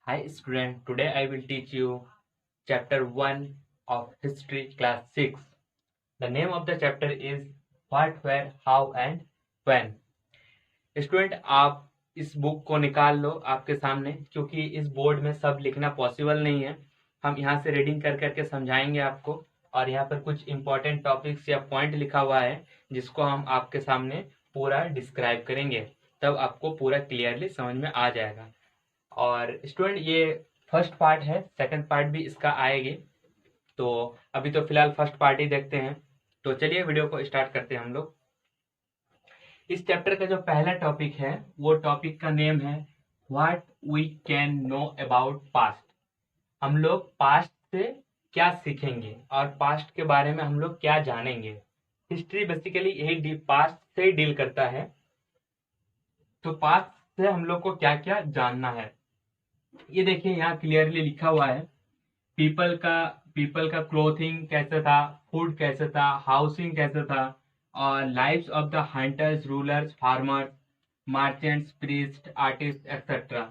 Hi student, today I will teach you chapter 1 of history class 6. The name of the chapter is what, where, how and when. Student आप इस book को निकाल लो आपके सामने, क्योंकि इस बोर्ड में सब लिखना पॉसिबल नहीं है। हम यहाँ से रीडिंग कर करके समझाएंगे आपको, और यहाँ पर कुछ इंपॉर्टेंट टॉपिक्स या पॉइंट लिखा हुआ है जिसको हम आपके सामने पूरा डिस्क्राइब करेंगे, तब आपको पूरा क्लियरली समझ में आ जाएगा। और स्टूडेंट ये फर्स्ट पार्ट है, सेकंड पार्ट भी इसका आएगी, तो अभी तो फिलहाल फर्स्ट पार्ट ही देखते हैं। तो चलिए वीडियो को स्टार्ट करते हैं हम लोग। इस चैप्टर का जो पहला टॉपिक है वो टॉपिक का नेम है what we can know about past. हम लोग पास्ट से क्या सीखेंगे और पास्ट के बारे में हम लोग क्या जानेंगे। हिस्ट्री बेसिकली यही पास्ट से डील करता है, तो पास्ट से हम लोग को क्या क्या जानना है ये देखिए यहाँ क्लियरली लिखा हुआ है। पीपल का क्लोथिंग कैसा था, फूड कैसा था, हाउसिंग कैसा था, और lives of the hunters, rulers, farmers, merchants, priest, artist etcetera.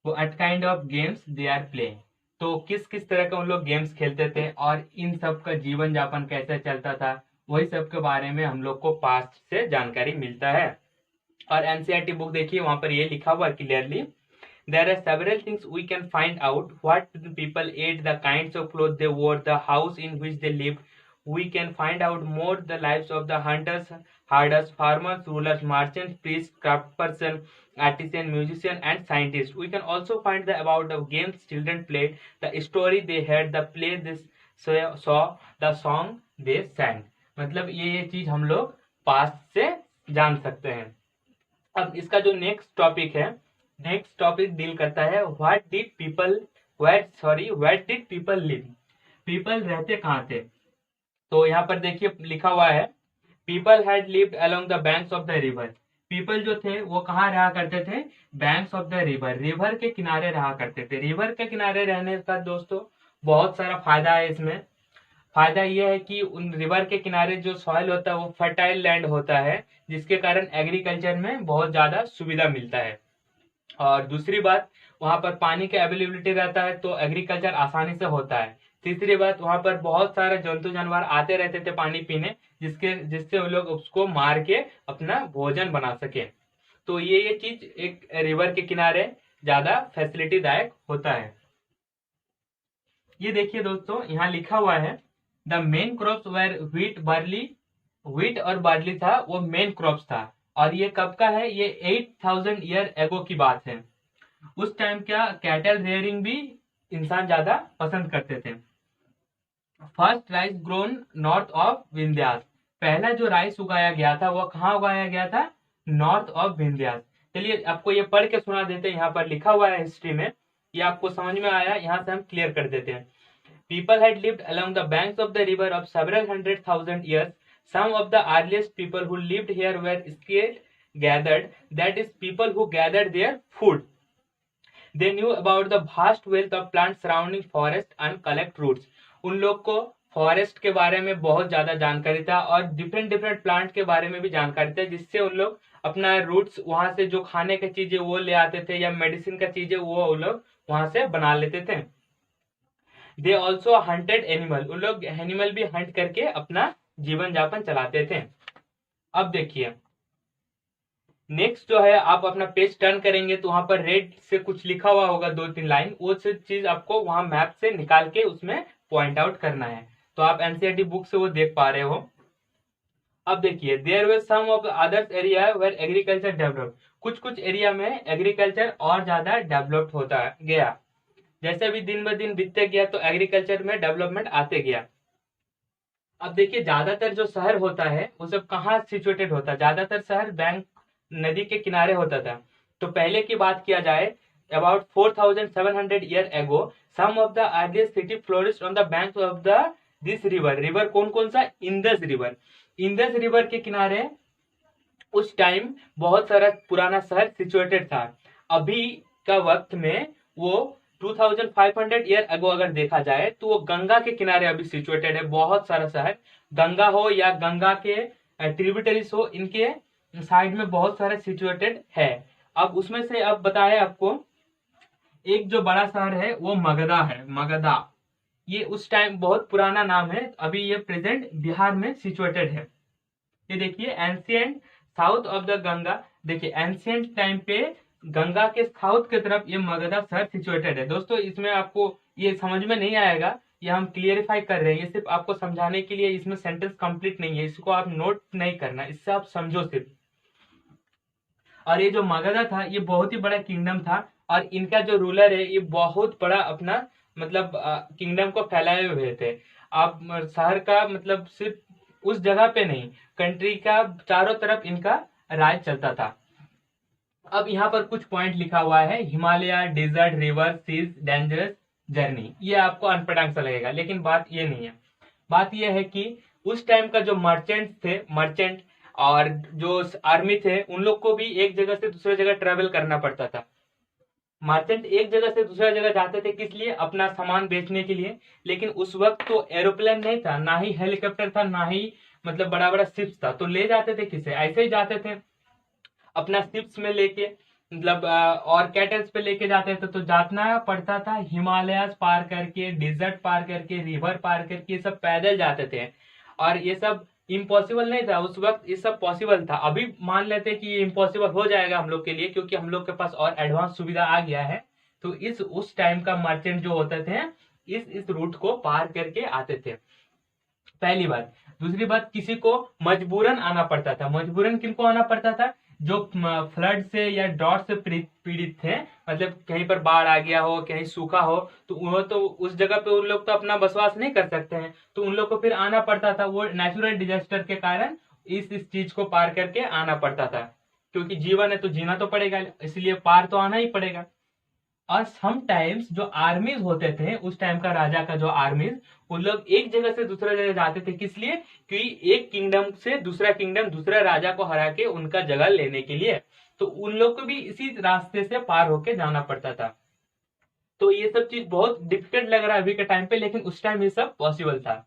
What kind of games they are playing, तो किस किस तरह के उन लोग गेम्स खेलते थे और इन सब का जीवन यापन कैसे चलता था, वही सब के बारे में हम लोग को पास्ट से जानकारी मिलता है। और एनसीईआरटी बुक देखिए, वहां पर ये लिखा हुआ clearly, there are several things we can find out: what the people ate, the kinds of clothes they wore, the house in which they lived. We can find out more the lives of the hunters, herders, farmers, rulers, merchants, priests, craftsperson, artisan, musician, and scientists. We can also find about the games children played, the story they heard, the play they saw, the song they sang. मतलब ये चीज हम लोग past से जान सकते हैं। अब इसका जो नेक्स्ट टॉपिक डील करता है what did people live. People रहते कहाँ थे, तो यहाँ पर देखिए लिखा हुआ है people had lived along the banks of the river. People जो थे वो कहाँ रहा करते थे, banks of the river, river के किनारे रहा करते थे। रिवर के किनारे रहने का दोस्तों बहुत सारा फायदा है। इसमें फायदा यह है कि उन रिवर के किनारे जो सॉइल होता है वो फर्टाइल लैंड होता है, जिसके कारण एग्रीकल्चर में बहुत ज्यादा सुविधा मिलता है। और दूसरी बात, वहां पर पानी का अवेलेबिलिटी रहता है तो एग्रीकल्चर आसानी से होता है। तीसरी बात, वहां पर बहुत सारे जंतु जानवर आते रहते थे पानी पीने, जिससे उन लोग उसको मार के अपना भोजन बना सके। तो ये चीज एक रिवर के किनारे ज्यादा फैसिलिटी दायक होता है। ये देखिए दोस्तों यहाँ लिखा हुआ है the main crops were wheat और बार्ली था, वो मेन क्रॉप्स था। और ये कब का है, ये 8000 ईयर एगो की बात है। उस टाइम क्या कैटल रेयरिंग भी इंसान ज्यादा पसंद करते थे। First rice grown north of Vindhyas, पहला जो राइस उगाया गया था वो कहाँ उगाया गया था, नॉर्थ ऑफ विंध्यास। चलिए आपको ये पढ़ के सुना देते हैं, यहाँ पर लिखा हुआ है हिस्ट्री में, ये आपको समझ में आया, यहाँ से हम क्लियर कर देते हैं। People had lived along the banks of the river of several 100,000 years. Some of the earliest people who lived here were skilled gathered, that is, people who gathered their food. They knew about the vast wealth of plants surrounding forest and collect roots. उन लोग को forest के बारे में बहुत ज्यादा जानकारी था और डिफरेंट प्लांट के बारे में भी जानकारी था, जिससे उन लोग अपना रूट्स वहां से जो खाने की चीजें वो ले आते थे या मेडिसिन का चीजें वो लोग वहां से बना लेते थे। दे ऑल्सो हंटेड एनिमल, उन लोग एनिमल भी हंट करके अपना जीवन यापन चलाते थे। अब देखिए नेक्स्ट जो है, आप अपना पेज टर्न करेंगे तो वहां पर रेड से कुछ लिखा हुआ होगा 2-3 लाइन, वो चीज आपको वहां मैप से निकाल के उसमें पॉइंट आउट करना है। तो आप एनसीईआरटी बुक से वो देख पा रहे हो। अब देखिए there were some of others area where agriculture develop, कुछ एरिया में एग्रीकल्चर और ज्यादा डेवलप्ड होता गया। जैसे भी दिन ब दिन बीतते गया तो एग्रीकल्चर में डेवलपमेंट आते गया। अब देखिए ज्यादातर जो शहर होता है वो सब कहाँ सिचुएटेड होता है, ज्यादातर शहर बैंक नदी के किनारे होता था। तो पहले की बात किया जाए, about 4700 year ago some of the earliest city flourished on the banks of this river. River कौन कौन सा, इंदस रिवर। इंदस रिवर के किनारे उस टाइम बहुत सारा पुराना शहर सिचुएटेड था। अभी का वक्त में वो 2500 ईयर अगो अगर देखा जाए तो वो गंगा के किनारे अभी सिचुएटेड है। बहुत सारा शहर गंगा हो या गंगा के ट्रिब्यूटरीज हो, इनके साइड में बहुत सारा सिचुएटेड है। अब उसमें से अब बताए आपको एक जो बड़ा शहर है वो मगधा है, मगधा। ये उस टाइम बहुत पुराना नाम है, अभी ये प्रेजेंट बिहार में सिचुएटेड है। ये देखिए ancient south of the Ganga, देखिए एंशियंट टाइम पे गंगा के साउथ की तरफ ये मगधा शहर सिचुएटेड है। दोस्तों इसमें आपको ये समझ में नहीं आएगा, ये हम क्लियरिफाई कर रहे हैं, ये सिर्फ आपको समझाने के लिए, इसमें सेंटेंस कंप्लीट नहीं है, इसको आप नोट नहीं करना, इससे आप समझो सिर्फ। और ये जो मगधा था ये बहुत ही बड़ा किंगडम था, और इनका जो रूलर है ये बहुत बड़ा अपना मतलब किंगडम को फैलाए हुए थे। आप शहर का मतलब सिर्फ उस जगह पे नहीं, कंट्री का चारों तरफ इनका राज चलता था। अब यहाँ पर कुछ पॉइंट लिखा हुआ है, Himalaya, desert, river, seas, dangerous journey. ये आपको अनपढ़ सा लगेगा, लेकिन बात ये नहीं है। बात ये है कि उस टाइम का जो मर्चेंट थे, मर्चेंट और जो आर्मी थे, उन लोग को भी एक जगह से दूसरे जगह ट्रेवल करना पड़ता था। मर्चेंट एक जगह से दूसरा जगह जाते थे, किस लिए? अपना सामान बेचने के लिए। लेकिन उस वक्त तो एरोप्लेन नहीं था, ना ही हेलीकॉप्टर था, ना ही मतलब बड़ा बड़ा शिप्स था, तो ले जाते थे किसे? ऐसे ही जाते थे अपना शिप्स में लेके, मतलब और कैटल्स पे लेके जाते थे, तो जाना पड़ता था हिमालयस पार करके, डिजर्ट पार करके, रिवर पार करके, सब पैदल जाते थे। और ये सब इम्पॉसिबल नहीं था उस वक्त, ये सब पॉसिबल था। अभी मान लेते कि ये इम्पॉसिबल हो जाएगा हम लोग के लिए, क्योंकि हम लोग के पास और एडवांस सुविधा आ गया है। तो इस उस टाइम का मर्चेंट जो होते थे इस रूट को पार करके आते थे, पहली बात। दूसरी बात, किसी को मजबूरन आना पड़ता था। मजबूरन किनको आना पड़ता था? जो फ्लड से या ड्रॉट से पीड़ित थे, मतलब कहीं पर बाढ़ आ गया हो, कहीं सूखा हो, तो वो तो उस जगह पे उन लोग तो अपना बसवास नहीं कर सकते हैं, तो उन लोग को फिर आना पड़ता था, वो नेचुरल डिजास्टर के कारण इस चीज को पार करके आना पड़ता था। क्योंकि जीवन है तो जीना तो पड़ेगा, इसलिए पार तो आना ही पड़ेगा। और समटाइम्स जो आर्मीज होते थे उस टाइम का, राजा का जो आर्मीज, उन लोग एक जगह से दूसरा जगह जाते थे, किस लिए? क्योंकि एक किंगडम से दूसरा किंगडम, दूसरा राजा को हरा के उनका जगह लेने के लिए, तो उन लोग को भी इसी रास्ते से पार होके जाना पड़ता था। तो ये सब चीज बहुत डिफिकल्ट लग रहा है अभी के टाइम पे, लेकिन उस टाइम ये सब पॉसिबल था।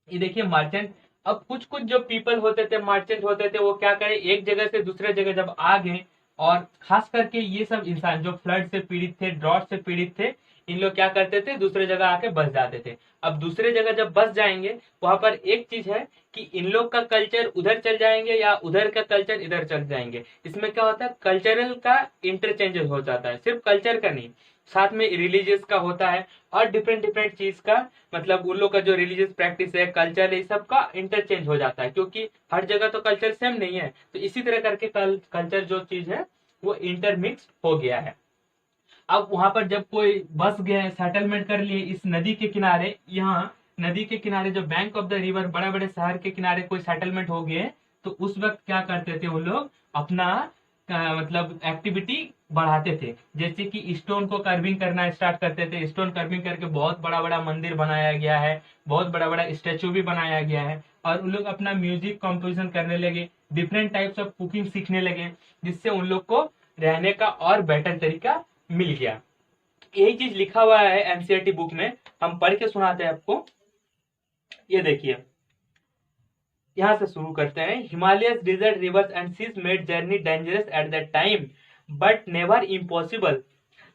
ये देखिए मर्चेंट, अब कुछ कुछ जो पीपल होते थे, मर्चेंट होते थे, वो क्या करे, एक जगह से दूसरे जगह जब आ गए, और खास करके ये सब इंसान जो फ्लड से पीड़ित थे, ड्रॉट से पीड़ित थे, इन लोग क्या करते थे, दूसरे जगह आके बस जाते थे। अब दूसरे जगह जब बस जाएंगे, वहां पर एक चीज है कि इन लोग का कल्चर उधर चल जाएंगे या उधर का कल्चर इधर चल जाएंगे। इसमें क्या होता है, कल्चरल का इंटरचेंज हो जाता है, सिर्फ कल्चर का नहीं, साथ में रिलीजियस का होता है, और डिफरेंट डिफरेंट चीज का, मतलब उन लोग का जो रिलीजियस प्रैक्टिस है, कल्चर है, सब का इंटरचेंज हो जाता है, क्योंकि हर जगह तो कल्चर सेम नहीं है। तो इसी तरह करके कल्चर जो चीज है वो इंटरमिक्स हो गया है। अब वहां पर जब कोई बस गए, सेटलमेंट कर लिए इस नदी के किनारे, यहाँ नदी के किनारे जो बैंक ऑफ द रिवर, बड़े बड़े शहर के किनारे कोई सेटलमेंट हो गए, तो उस वक्त क्या करते थे वो लोग, अपना मतलब एक्टिविटी बढ़ाते थे। जैसे कि स्टोन को कर्विंग करना स्टार्ट करते थे, स्टोन कर्विंग करके बहुत बड़ा बड़ा मंदिर बनाया गया है, बहुत बड़ा बड़ा स्टेचू भी बनाया गया है। और उन लोग अपना म्यूजिक कंपोजिशन करने लगे, डिफरेंट टाइप्स ऑफ कुकिंग सीखने लगे, जिससे उन लोग को रहने का और बेटर तरीका मिल गया। यही चीज लिखा हुआ है एनसीईआरटी बुक में, हम पढ़ के सुनाते हैं आपको। ये देखिए, यहां से शुरू करते हैं। Himalayas desert, rivers and seas made journey dangerous at that time but never impossible,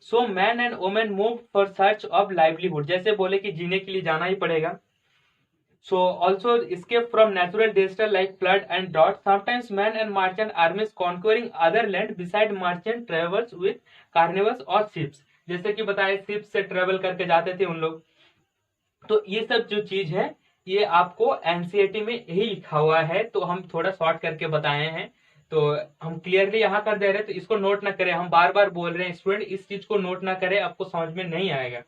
so man and women move for search of livelihood. जैसे बोले कि जीने के लिए जाना ही पड़ेगा। So also escape from natural disaster like flood and drought. Sometimes men and merchant armies conquering other land beside merchant travels with carnivals or ships. जैसे कि बताए शिप से ट्रेवल करके जाते थे उन लोग। तो ये सब जो चीज है ये आपको एनसीईआरटी में यही लिखा हुआ है, तो हम थोड़ा शॉर्ट करके बताए हैं, तो हम क्लियरली यहाँ कर दे रहे हैं, तो इसको नोट ना करें, हम बार बार बोल रहे हैं स्टूडेंट, इस चीज को नोट ना करें, आपको समझ में नहीं आएगा।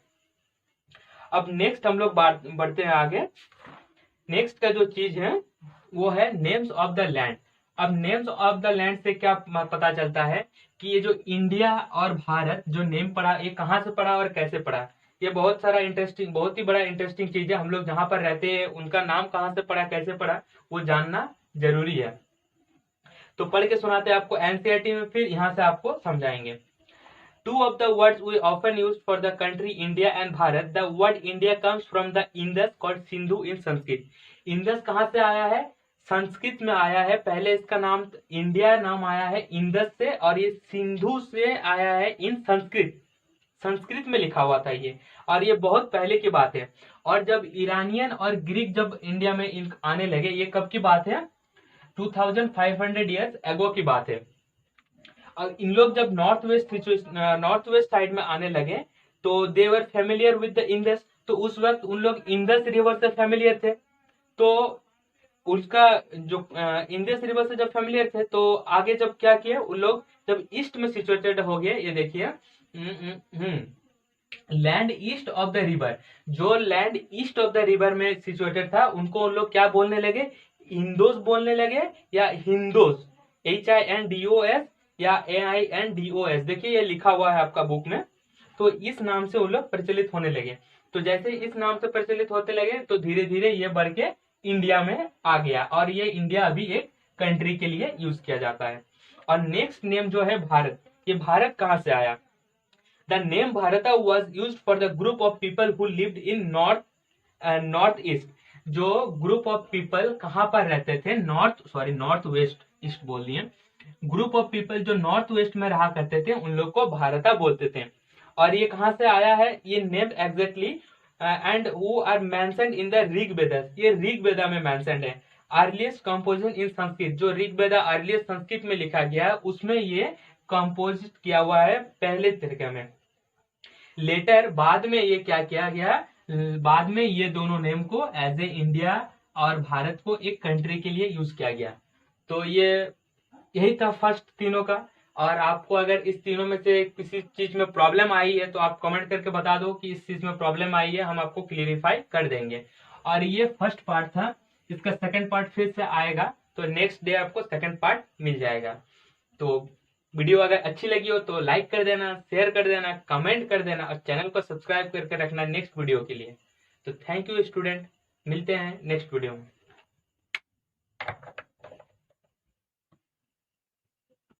अब नेक्स्ट हम लोग बढ़ते हैं आगे। नेक्स्ट का जो चीज है वो है नेम्स ऑफ द लैंड। अब नेम्स ऑफ द लैंड से क्या पता चलता है कि ये जो इंडिया और भारत जो नेम पड़ा, ये कहाँ से पड़ा और कैसे पड़ा। ये बहुत सारा इंटरेस्टिंग, बहुत ही बड़ा इंटरेस्टिंग चीज है। हम लोग जहां पर रहते हैं उनका नाम कहाँ से पड़ा, कैसे पड़ा, वो जानना जरूरी है। तो पढ़ के सुनाते हैं आपको एनसीईआरटी में, फिर यहाँ से आपको समझाएंगे। Two of the words we often use for the country India and Bharat. The word India comes from the Indus called Sindhu in Sanskrit. Indus कहाँ से आया है? संस्कृत में आया है। पहले इसका नाम इंडिया नाम आया है इंदस से, और ये सिंधु से आया है इन संस्कृत। संस्कृत में लिखा हुआ था ये, और ये बहुत पहले की बात है। और जब ईरानियन और ग्रीक जब इंडिया में आने लगे, ये कब की बात है, 2500 ईयर्स एगो की बात है। और इन लोग जब नॉर्थ वेस्ट साइड में आने लगे तो दे वर फेमिलियर विद द इंडस, तो उस वक्त उन लोग इंडस रिवर से फेमिलियर थे। तो उसका जो इंडस रिवर से जब फेमिलियर थे तो आगे जब क्या किया उन लोग, जब ईस्ट में सिचुएटेड हो गए, ये देखिए land east of the river, जो land east of the river में सिचुएटेड था उनको उन लोग क्या बोलने लगे, इंडोस बोलने लगे या हिंदोस, HINDOS या AINDOS। देखिए ये लिखा हुआ है आपका बुक में। तो इस नाम से वो लोग प्रचलित होने लगे। तो जैसे इस नाम से प्रचलित होते लगे तो धीरे धीरे ये बढ़ के इंडिया में आ गया, और ये इंडिया अभी एक कंट्री के लिए यूज किया जाता है। और नेक्स्ट नेम जो है भारत, ये भारत कहाँ से आया, द नेम भारता was use for the group of people who lived in north east. जो ग्रुप ऑफ पीपल कहाँ पर रहते थे, नॉर्थ वेस्ट, ईस्ट बोल दिए, ग्रुप ऑफ पीपल जो नॉर्थ वेस्ट में रहा करते थे उन लोग को भारता बोलते थे। और ये कहाँ से आया है ये name exactly, and they are mentioned in the Rigveda, ये ऋग्वेदा में मेंशन्ड है। अर्लीस्ट कंपोजिशन इन संस्कृत, जो ऋग्वेदा अर्लीस्ट संस्कृत में लिखा गया है उसमें ये कंपोज किया हुआ है पहले तरीके में। लेटर बाद में ये क्या किया गया, बाद में ये दोनों नेम को एज ए इंडिया और भारत को एक कंट्री के लिए यूज किया गया। तो ये यही था फर्स्ट तीनों का। और आपको अगर इस तीनों में से किसी चीज में प्रॉब्लम आई है तो आप कमेंट करके बता दो कि इस चीज में प्रॉब्लम आई है, हम आपको क्लियरिफाई कर देंगे। और ये फर्स्ट पार्ट था, इसका सेकंड पार्ट फिर से आएगा, तो नेक्स्ट डे आपको सेकंड पार्ट मिल जाएगा। तो वीडियो अगर अच्छी लगी हो तो लाइक कर देना, शेयर कर देना, कमेंट कर देना, और चैनल को सब्सक्राइब करके रखना नेक्स्ट वीडियो के लिए। तो थैंक यू स्टूडेंट, मिलते हैं नेक्स्ट वीडियो में।